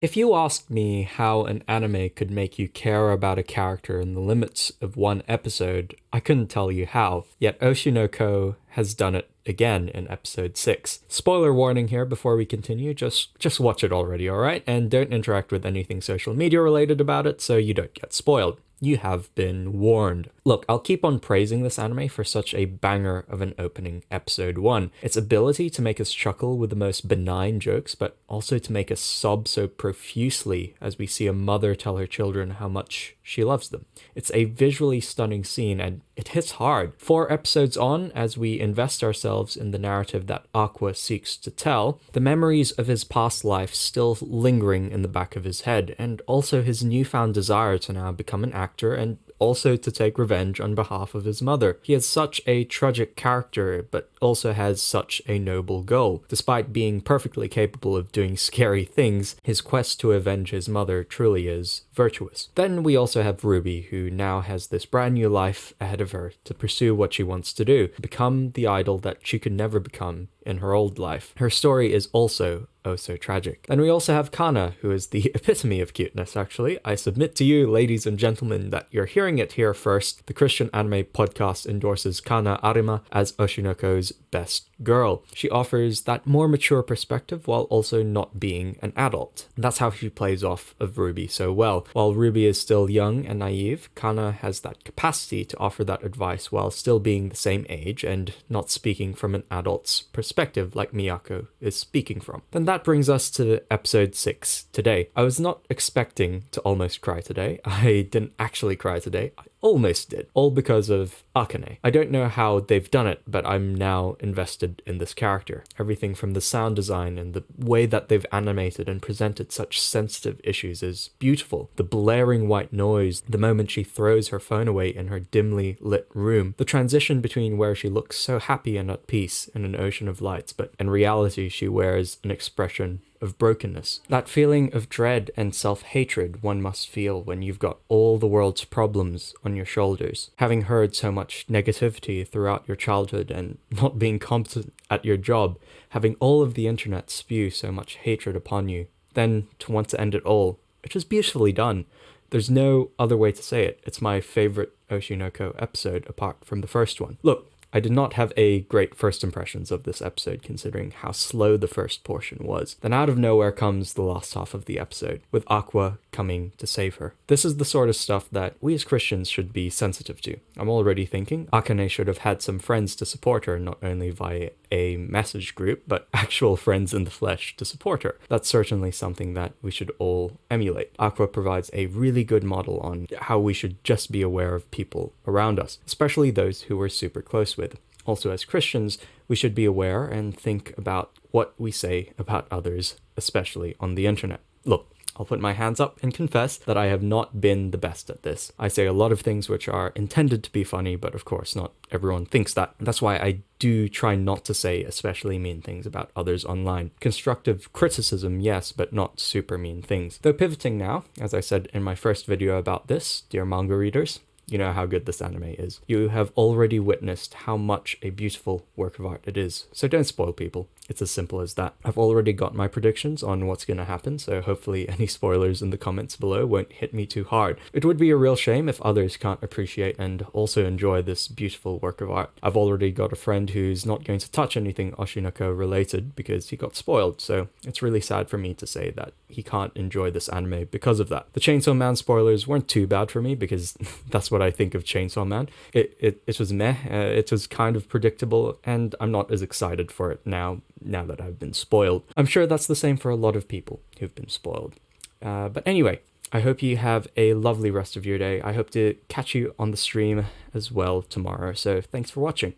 If you asked me how an anime could make you care about a character in the limits of one episode, I couldn't tell you how. Yet Oshi No Ko has done it again in episode 6. Spoiler warning here before we continue, just watch it already, alright? And don't interact with anything social media related about it so you don't get spoiled. You have been warned. Look, I'll keep on praising this anime for such a banger of an opening episode 1. Its ability to make us chuckle with the most benign jokes, but also to make us sob so profusely as we see a mother tell her children how much she loves them. It's a visually stunning scene and it hits hard. 4 episodes on, as we invest ourselves in the narrative that Aqua seeks to tell, the memories of his past life still lingering in the back of his head, and also his newfound desire to now become an actor and also to take revenge on behalf of his mother. He has such a tragic character, but also has such a noble goal. Despite being perfectly capable of doing scary things, his quest to avenge his mother truly is virtuous. Then we also have Ruby, who now has this brand new life ahead of her to pursue what she wants to do, become the idol that she could never become in her old life. Her story is also oh so tragic. Then we also have Kana, who is the epitome of cuteness, actually. I submit to you, ladies and gentlemen, that you're hearing it here first. The Christian Anime Podcast endorses Kana Arima as Oshi No Ko's best girl. She offers that more mature perspective while also not being an adult. And that's how she plays off of Ruby so well. While Ruby is still young and naive, Kana has that capacity to offer that advice while still being the same age and not speaking from an adult's perspective like Miyako is speaking from. Then that brings us to episode 6 today. I was not expecting to almost cry today. I didn't actually cry today. I almost did. All because of Akane. I don't know how they've done it, but I'm now invested in this character. Everything from the sound design and the way that they've animated and presented such sensitive issues is beautiful. The blaring white noise, the moment she throws her phone away in her dimly lit room, the transition between where she looks so happy and at peace in an ocean of lights, but in reality she wears an expression of brokenness. That feeling of dread and self-hatred one must feel when you've got all the world's problems on your shoulders. Having heard so much negativity throughout your childhood and not being competent at your job, having all of the internet spew so much hatred upon you, then to want to end it all. It was beautifully done. There's no other way to say it. It's my favorite Oshi No Ko episode apart from the first one. Look, I did not have a great first impressions of this episode considering how slow the first portion was. Then out of nowhere comes the last half of the episode, with Aqua coming to save her. This is the sort of stuff that we as Christians should be sensitive to. I'm already thinking Akane should have had some friends to support her, not only via a message group, but actual friends in the flesh to support her. That's certainly something that we should all emulate. Aqua provides a really good model on how we should just be aware of people around us, especially those who we're super close with. Also, as Christians, we should be aware and think about what we say about others, especially on the internet. Look, I'll put my hands up and confess that I have not been the best at this. I say a lot of things which are intended to be funny, but of course not everyone thinks that. That's why I do try not to say especially mean things about others online. Constructive criticism, yes, but not super mean things. Though pivoting now, as I said in my first video about this, dear manga readers, you know how good this anime is. You have already witnessed how much a beautiful work of art it is, so don't spoil people. It's as simple as that. I've already got my predictions on what's going to happen, so hopefully any spoilers in the comments below won't hit me too hard. It would be a real shame if others can't appreciate and also enjoy this beautiful work of art. I've already got a friend who's not going to touch anything Oshi No Ko related because he got spoiled, so it's really sad for me to say that he can't enjoy this anime because of that. The Chainsaw Man spoilers weren't too bad for me because that's what I think of Chainsaw Man. It was meh, it was kind of predictable, and I'm not as excited for it now that I've been spoiled. I'm sure that's the same for a lot of people who've been spoiled. But anyway, I hope you have a lovely rest of your day. I hope to catch you on the stream as well tomorrow, so thanks for watching.